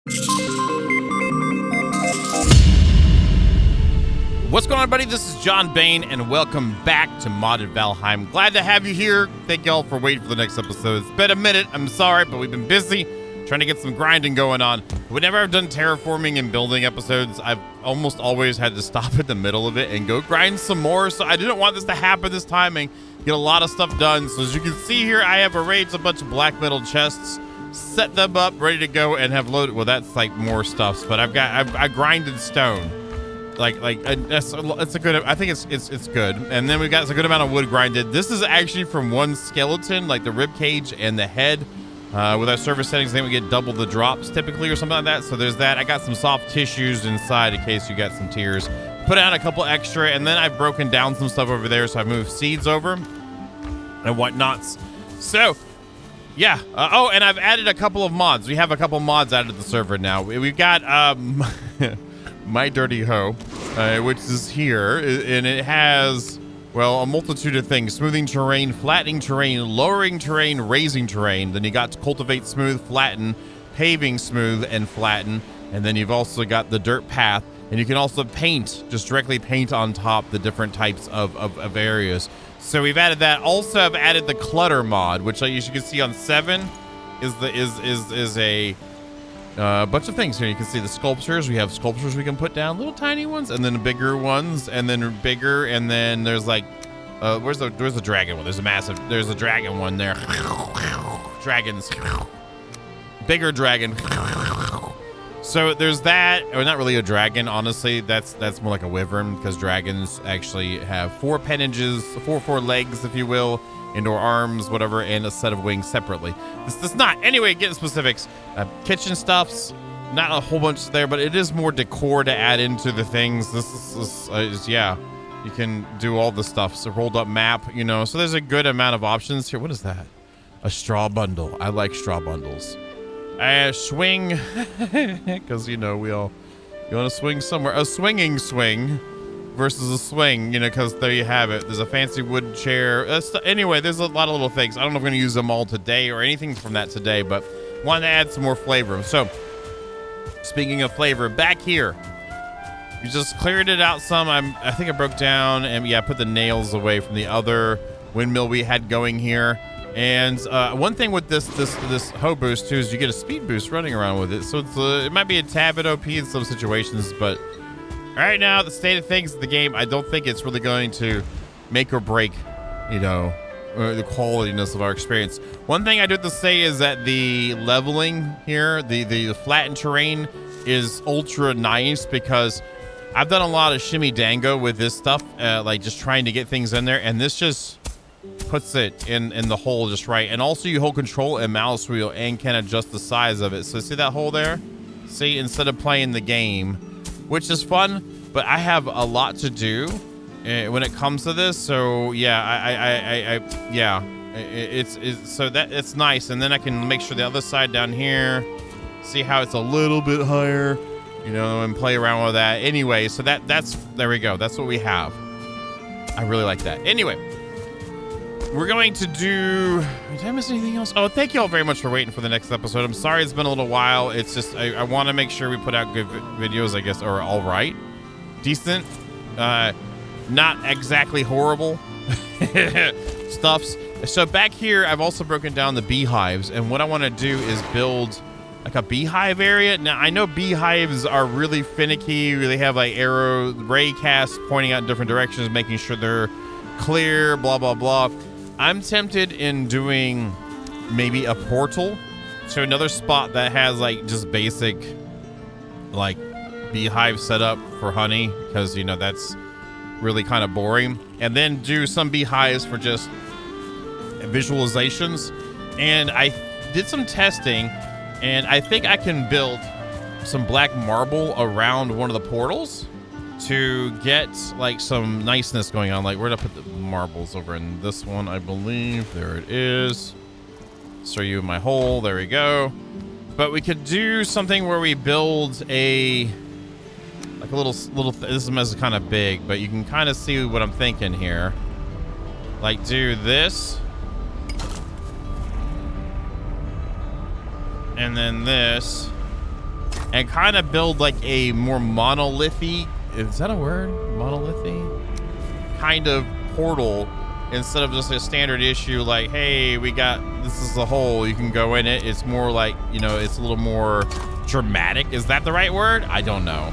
What's going on, buddy? This is John Bain, and welcome back to Modded Valheim. Glad to have you here. Thank y'all for waiting for the next episode. It's been a minute. I'm sorry, but we've been busy trying to get some grinding going on. Whenever I've done terraforming and building episodes, I've almost always had to stop in the middle of it and go grind some more. So I didn't want this to happen this time and get a lot of stuff done. So as you can see here, I have arranged a bunch of black metal chests, set them up, ready to go, and have loaded. Well, that's like more stuffs, but I grinded stone. It's a good. I think it's good. And then we've got a good amount of wood grinded. This is actually from one skeleton, like the rib cage and the head. With our server settings, I think we get double the drops typically or something like that. So there's that. I got some soft tissues inside in case you got some tears. Put out a couple extra, and then I've broken down some stuff over there. So I've moved seeds over and whatnots. So yeah. Oh, and I've added a couple of mods. We have a couple mods added to the server now. We've got My Dirty Hoe, which is here, and it has, well, a multitude of things: smoothing terrain, flattening terrain, lowering terrain, raising terrain. Then you got to cultivate smooth, flatten, paving smooth and flatten, and then you've also got the dirt path, and you can also paint, just directly paint on top the different types of areas. So we've added that. Also, I've added the Clutter mod, which, as you can see on 7, is a bunch of things here. You can see the sculptures. We have sculptures we can put down, little tiny ones, and then bigger ones, and then bigger, and then there's like, where's the dragon one? There's a dragon one there. Dragons. Bigger dragon. So there's that. Or not really a dragon, honestly. That's more like a wyvern, because dragons actually have 4 appendages, four legs, if you will, indoor arms, whatever, and a set of wings separately. This does not. Anyway, getting specifics. Kitchen stuffs, not a whole bunch there, but it is more decor to add into the things. This is yeah, you can do all the stuff. It's a rolled up map, you know, so there's a good amount of options here. What is that? A straw bundle. I like straw bundles. Swing, because, you know, you want to swing somewhere. A swinging swing versus a swing, you know, because there you have it. There's a fancy wood chair. Anyway, there's a lot of little things. I don't know if I'm going to use them all today or anything from that today, but want to add some more flavor. So, speaking of flavor, back here, we just cleared it out some. I think I broke down and, yeah, I put the nails away from the other windmill we had going here. And one thing with this hoe boost too is you get a speed boost running around with it. So it might be a tad bit OP in some situations, but right now, the state of things of the game, I don't think it's really going to make or break, you know, the qualityness of our experience. One thing I do have to say is that the leveling here, the flattened terrain, is ultra nice, because I've done a lot of shimmy dango with this stuff, like just trying to get things in there, and this just puts it in the hole just right. And also, you hold control and mouse wheel and can adjust the size of it. So see that hole there? See, instead of playing the game, which is fun, but I have a lot to do when it comes to this. So yeah, it's nice. And then I can make sure the other side down here, see how it's a little bit higher, you know, and play around with that. Anyway, so that's there we go. That's what we have. I really like that. Anyway, we're going to do, did I miss anything else? Oh, thank you all very much for waiting for the next episode. I'm sorry it's been a little while. It's just, I want to make sure we put out good videos, I guess, or all right. Decent. Not exactly horrible stuffs. So back here, I've also broken down the beehives. And what I want to do is build like a beehive area. Now, I know beehives are really finicky. They have like arrow ray casts pointing out in different directions, making sure they're clear, blah, blah, blah. I'm tempted in doing maybe a portal to another spot that has like just basic like beehive setup for honey, because, you know, that's really kind of boring. And then do some beehives for just visualizations. And I did some testing, and I think I can build some black marble around one of the portals to get like some niceness going on. Like, where did I put the marbles? Over in this one, I believe. There it is. Show you my hole. There we go. But we could do something where we build a like a little this is kind of big, but you can kind of see what I'm thinking here. Like, do this, and then this, and kind of build like a more monolithy, is that a word? Monolithy? Kind of portal instead of just a standard issue like, hey, we got, this is the hole, you can go in it. It's more like, you know, it's a little more dramatic. Is that the right word? I don't know.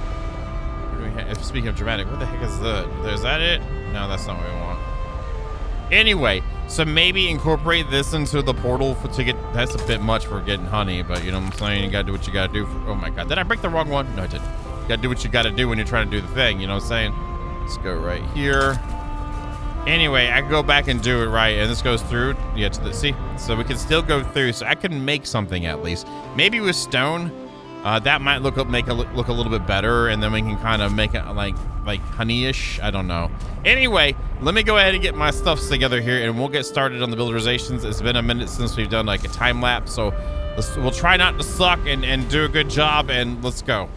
Speaking of dramatic, what the heck is that? Is that it? No, that's not what we want. Anyway, so maybe incorporate this into the portal to get, that's a bit much for getting honey, but you know what I'm saying? You gotta do what you gotta do. Oh my God, did I break the wrong one? No, I didn't. You gotta do what you gotta do when you're trying to do the thing, you know what I'm saying? Let's go right here. Anyway, I can go back and do it right, and this goes through, yeah, to the, see? So we can still go through, so I can make something at least. Maybe with stone, that might look a little bit better, and then we can kind of make it like honey-ish. I don't know. Anyway, let me go ahead and get my stuff together here, and we'll get started on the builderizations. It's been a minute since we've done like a time lapse, so we'll try not to suck and do a good job, and let's go.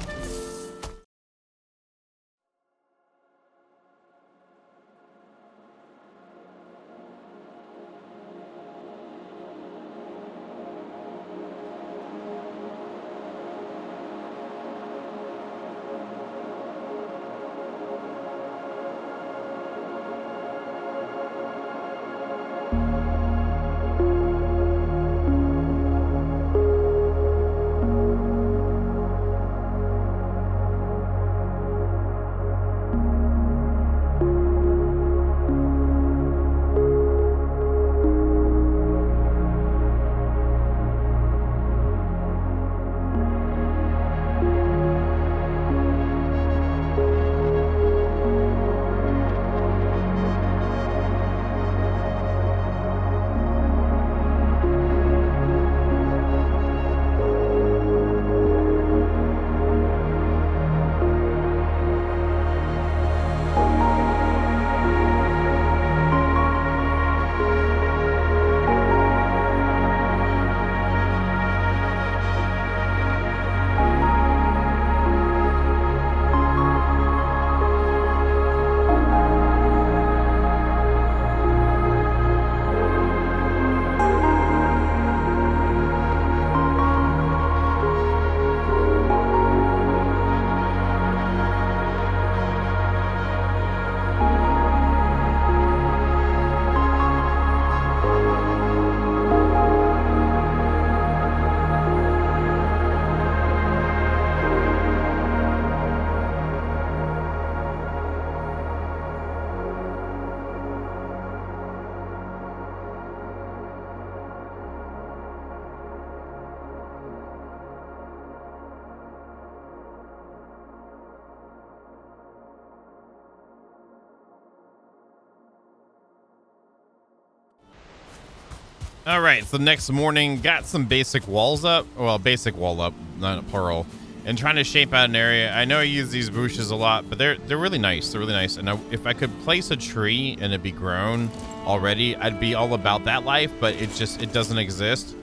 All right, so next morning, got some basic walls up. Well, basic wall up, not plural. And trying to shape out an area. I know I use these bushes a lot, but they're really nice. They're really nice. And if I could place a tree and it be grown already, I'd be all about that life. But it doesn't exist.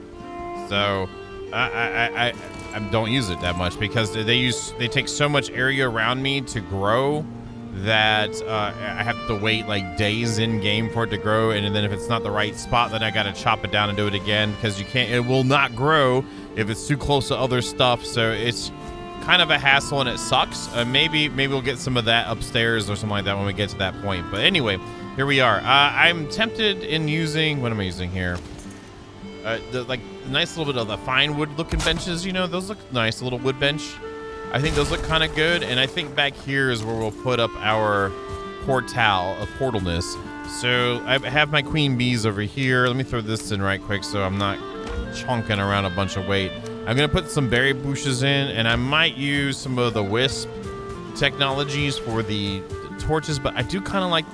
So I don't use it that much because they take so much area around me to grow that I have to wait like days in game for it to grow, and then if it's not the right spot, then I gotta chop it down and do it again because it will not grow if it's too close to other stuff. So it's kind of a hassle and it sucks. Maybe we'll get some of that upstairs or something like that when we get to that point. But anyway, here we are. I'm tempted in using, what am I using here? The like nice little bit of the fine wood looking benches, you know, those look nice, a little wood bench. I think those look kind of good, and I think back here is where we'll put up our portal of portalness. So I have my queen bees over here. Let me throw this in right quick so I'm not chunking around a bunch of weight. I'm gonna put some berry bushes in, and I might use some of the wisp technologies for the torches, but I do kind of like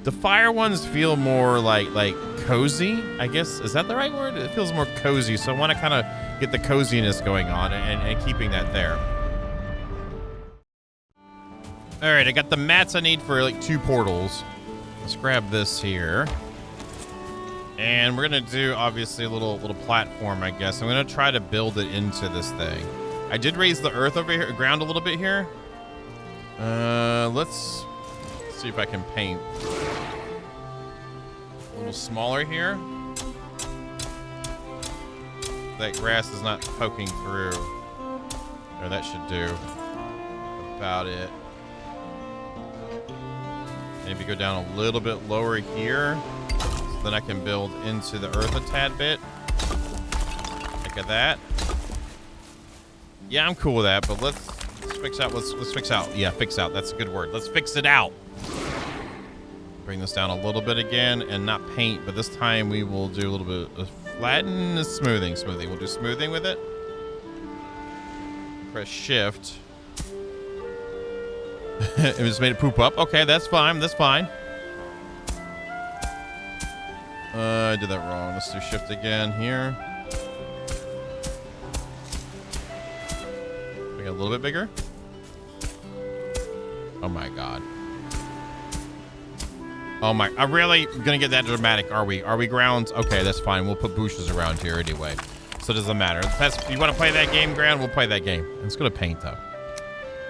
the fire ones feel more like cozy, I guess. Is that the right word? It feels more cozy, so I want to kind of get the coziness going on and keeping that there. All right, I got the mats I need for like 2 portals. Let's grab this here. And we're gonna do obviously a little platform, I guess. I'm gonna try to build it into this thing. I did raise the earth over here, ground a little bit here. Let's see if I can paint a little smaller here. That grass is not poking through. Or that should do about it. Maybe go down a little bit lower here. So then I can build into the earth a tad bit. Look at that. Yeah, I'm cool with that, but let's fix out. Let's fix out. Yeah, fix out. That's a good word. Let's fix it out. Bring this down a little bit again, and not paint, but this time we will do a little bit of flatten, smoothing. We'll do smoothing with it. Press shift. It just made it poop up. Okay, that's fine. That's fine. I did that wrong. Let's do shift again here. Make it a little bit bigger. Oh my god. Oh my, I'm really gonna get that dramatic, are we? Are we grounds? Okay, that's fine. We'll put bushes around here anyway. So it doesn't matter. If you want to play that game, ground, we'll play that game. It's gonna paint though.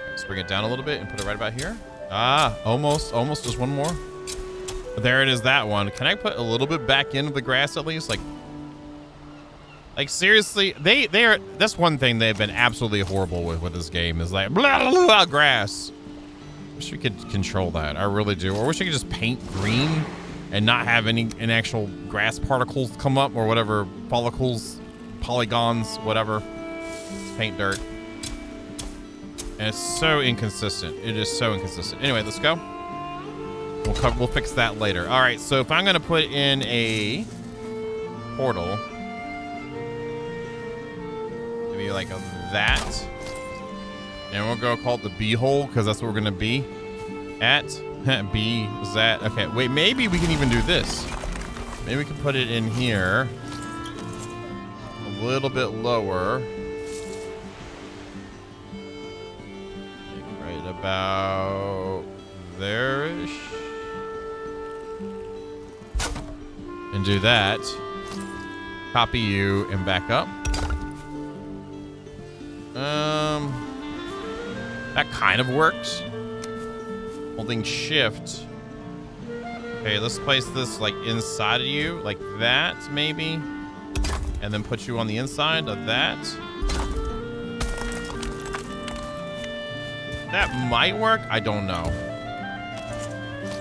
Let's bring it down a little bit and put it right about here. Ah, almost, just one more. There it is, that one. Can I put a little bit back into the grass at least? Like seriously, they're that's one thing they've been absolutely horrible with this game is like blah, blah, blah, grass. Wish we could control that. I really do. Or wish I could just paint green and not have any actual grass particles come up or whatever, follicles, polygons, whatever. Just paint dirt. And it's so inconsistent. It is so inconsistent. Anyway, let's go. We'll fix that later. All right, so if I'm gonna put in a portal, maybe like that. And we'll go call it the bee hole because that's what we're gonna be at. B is that okay? Wait, maybe we can even do this. Maybe we can put it in here a little bit lower, like right about there-ish, and do that. Copy you and back up. That kind of works. Holding shift. Okay, let's place this like inside of you, like that maybe. And then put you on the inside of that. That might work. I don't know.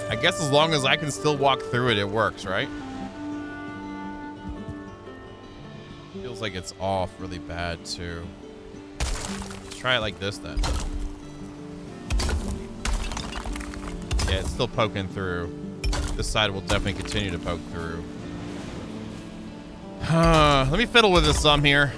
I guess as long as I can still walk through it, it works, right? Feels like it's off really bad too. Let's try it like this then. Yeah, it's still poking through. This side will definitely continue to poke through. Let me fiddle with this some here.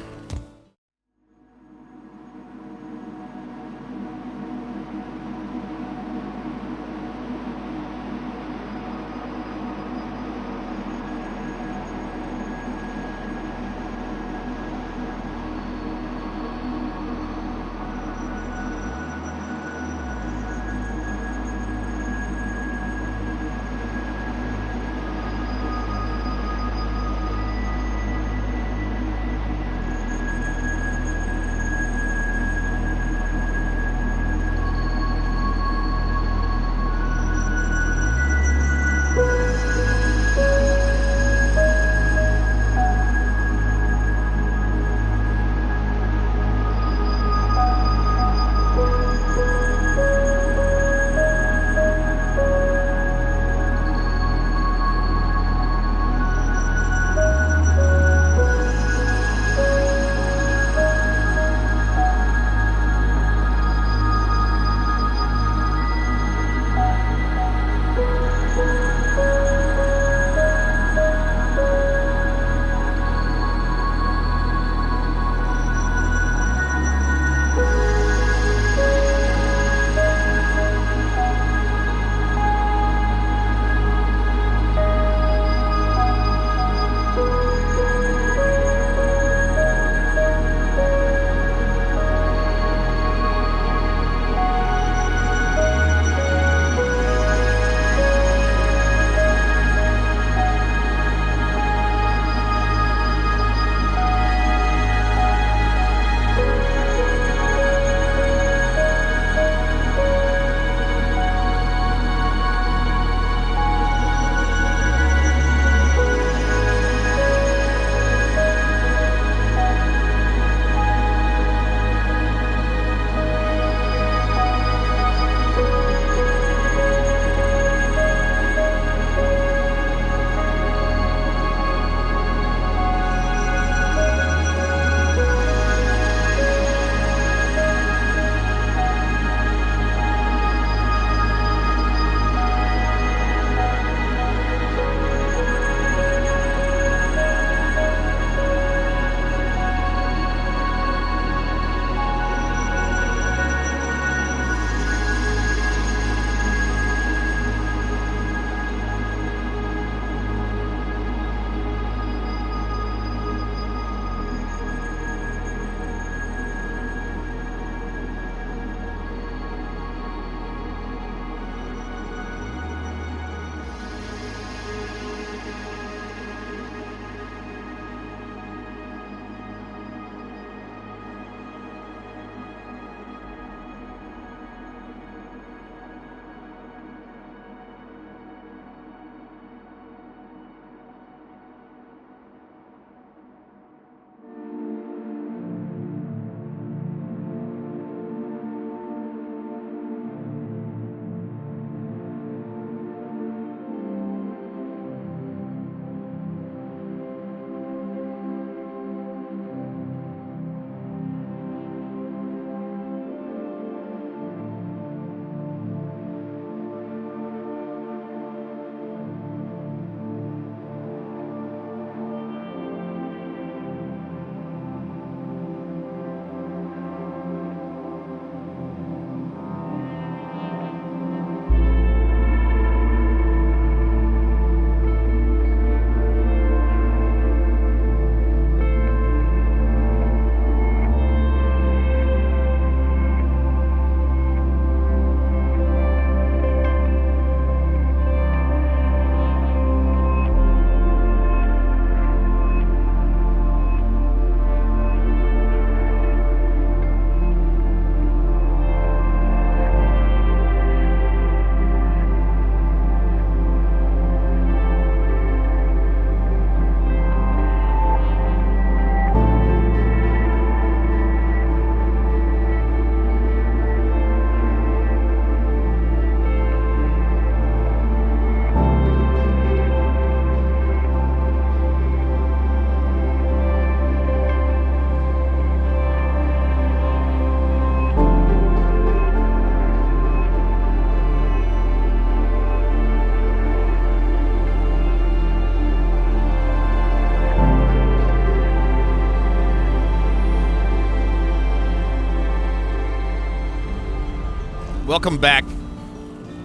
Welcome back,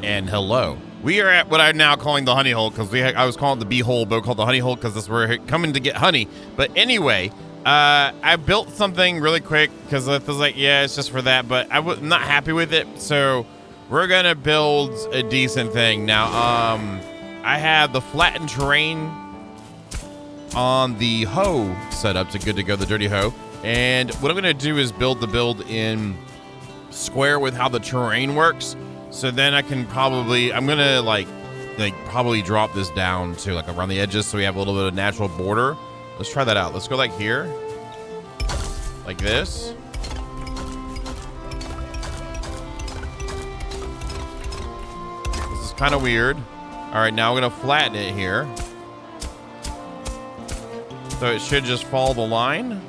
and hello. We are at what I'm now calling the honey hole, because I was calling it the bee hole, but we call it the honey hole because that's where we're coming to get honey. But anyway, I built something really quick because I was like, yeah, it's just for that, but I was not happy with it, so we're gonna build a decent thing. Now, I have the flattened terrain on the hoe set up to good to go, the dirty hoe, and what I'm gonna do is build the build in square with how the terrain works, so then I can probably I'm gonna like probably drop this down to like around the edges so we have a little bit of natural border. Let's try that out. Let's go like here, like this. This is kind of weird. All right, now we're gonna flatten it here so it should just follow the line.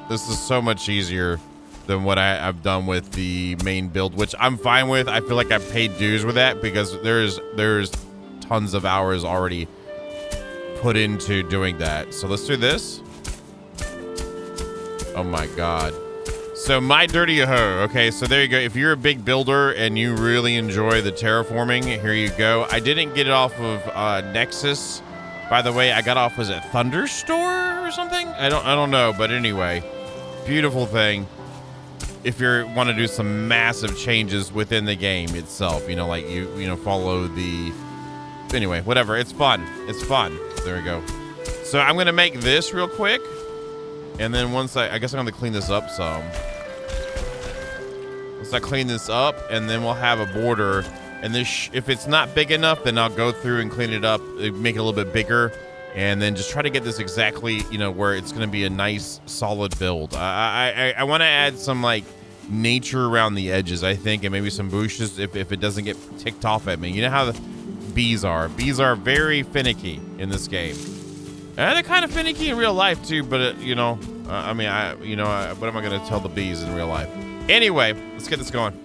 This is so much easier than what I've done with the main build, which I'm fine with. I feel like I paid dues with that because there's tons of hours already put into doing that. So let's do this. Oh my God. So my dirty hoe. Okay, so there you go. If you're a big builder and you really enjoy the terraforming, here you go. I didn't get it off of Nexus. By the way, I got off, was it Thunderstore or something? I don't know, but anyway. Beautiful thing if you want to do some massive changes within the game itself, you know, like you know, follow the, anyway, whatever. It's fun. There we go. So I'm gonna make this real quick, and then once I guess I'm gonna clean this up some. Once I clean this up, and then we'll have a border, and this if it's not big enough, then I'll go through and clean it up, make it a little bit bigger, and then just try to get this exactly, you know, where it's going to be a nice, solid build. I want to add some, like, nature around the edges, I think, and maybe some bushes if it doesn't get ticked off at me. You know how the bees are. Bees are very finicky in this game. And they're kind of finicky in real life, too, but, you know, I mean, what am I going to tell the bees in real life? Anyway, let's get this going.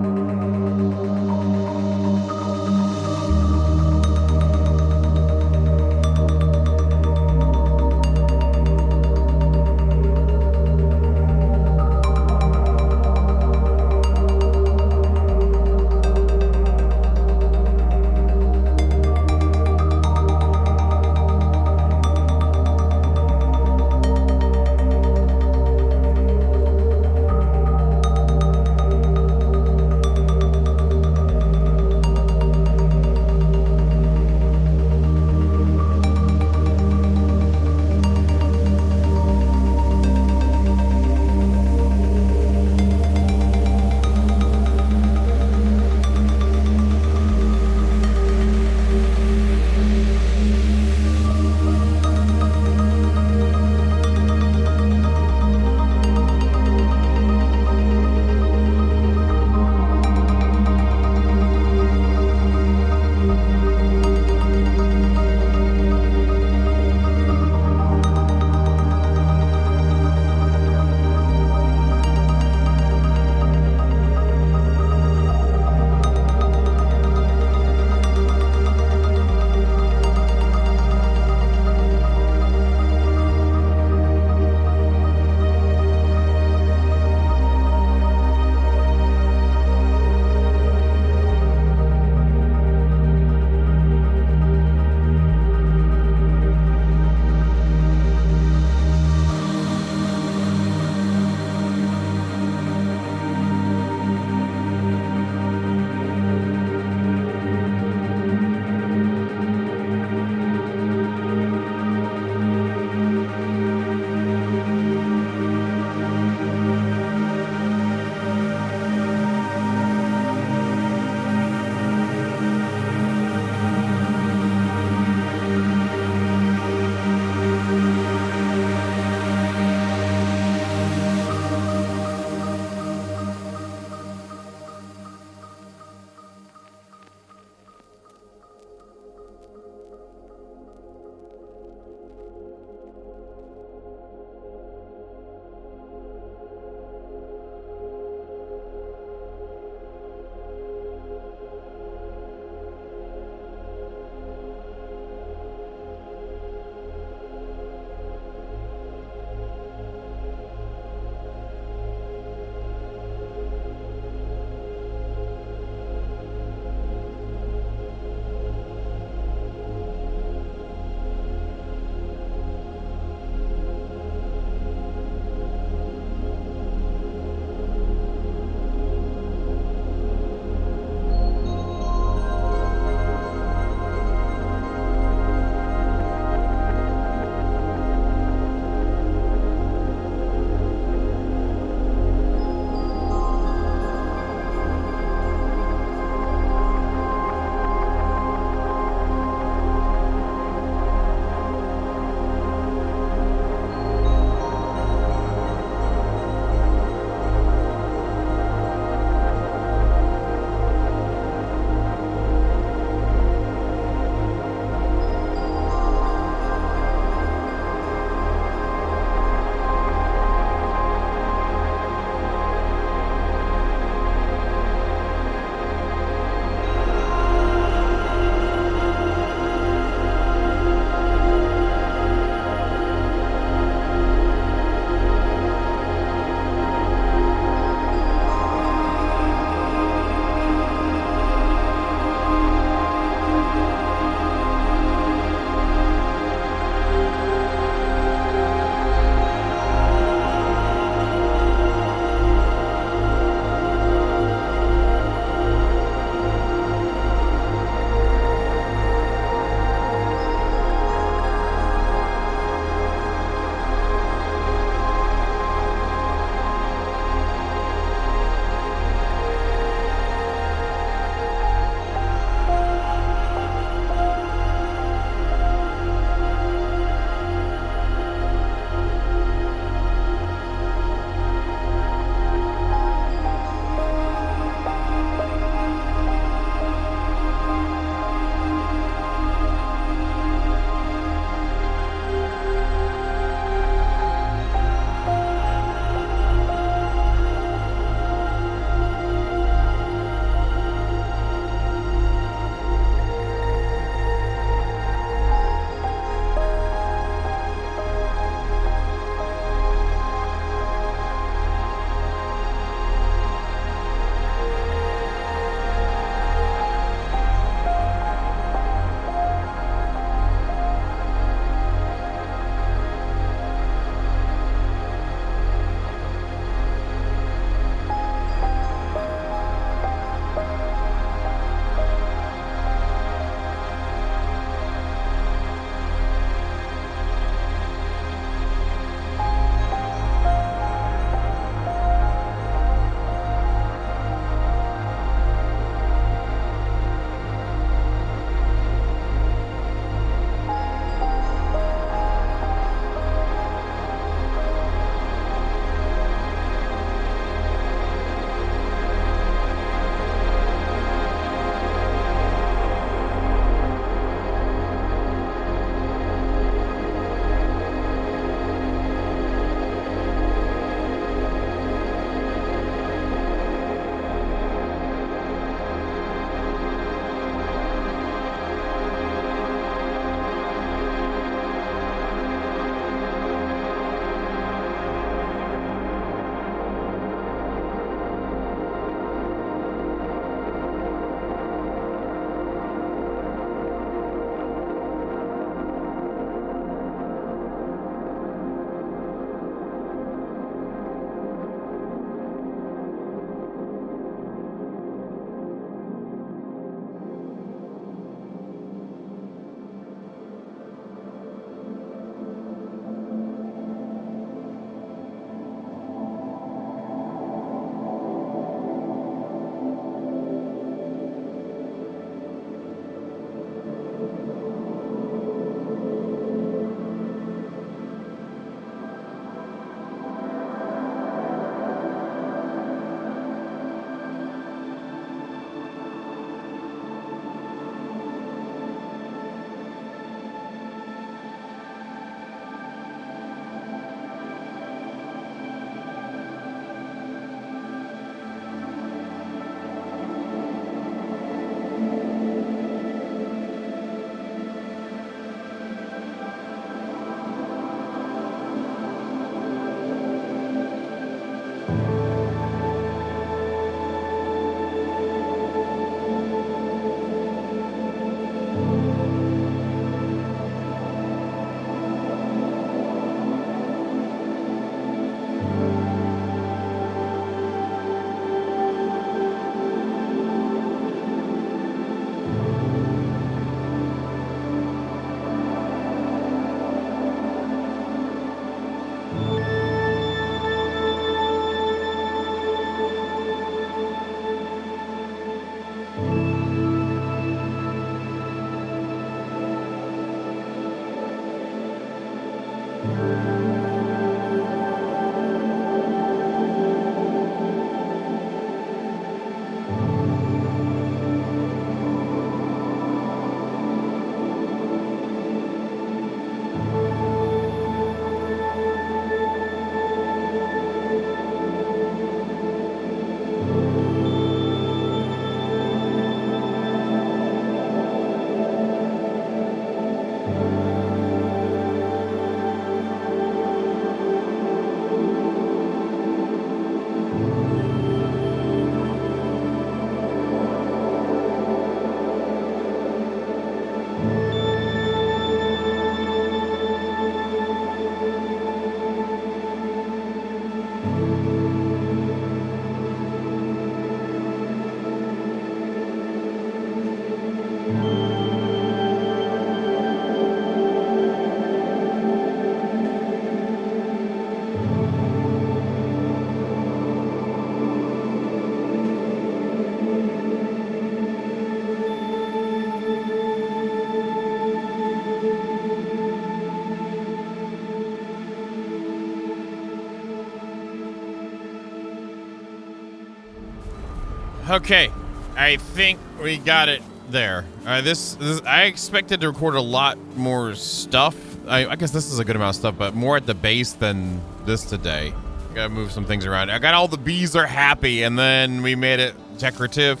Okay, I think we got it there. This I expected to record a lot more stuff. I guess this is a good amount of stuff, but more at the base than this today. Gotta move some things around. I got all the bees are happy, and then we made it decorative.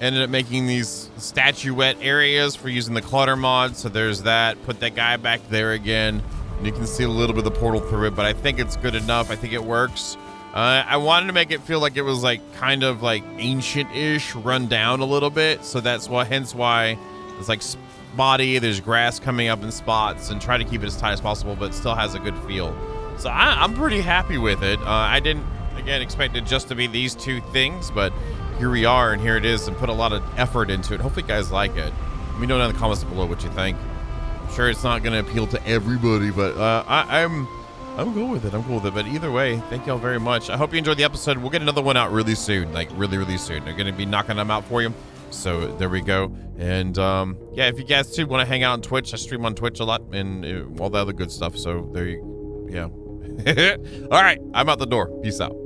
Ended up making these statuette areas for using the Clutter mod. So there's that. Put that guy back there again. And you can see a little bit of the portal through it, but I think it's good enough. I think it works. I wanted to make it feel like it was like kind of like ancient-ish, run down a little bit. So that's why, hence why it's like spotty. There's grass coming up in spots, and try to keep it as tight as possible, but it still has a good feel. So I'm pretty happy with it. I didn't, again, expect it just to be these two things, but here we are, and here it is, and put a lot of effort into it. Hopefully you guys like it. Let me know down in the comments below what you think. I'm sure it's not going to appeal to everybody, but I'm cool with it. I'm cool with it. But either way, thank y'all very much. I hope you enjoyed the episode. We'll get another one out really soon, like really, really soon. They're going to be knocking them out for you. So there we go. And yeah, if you guys too want to hang out on Twitch, I stream on Twitch a lot and all the other good stuff. So there you, yeah. All right, I'm out the door. Peace out.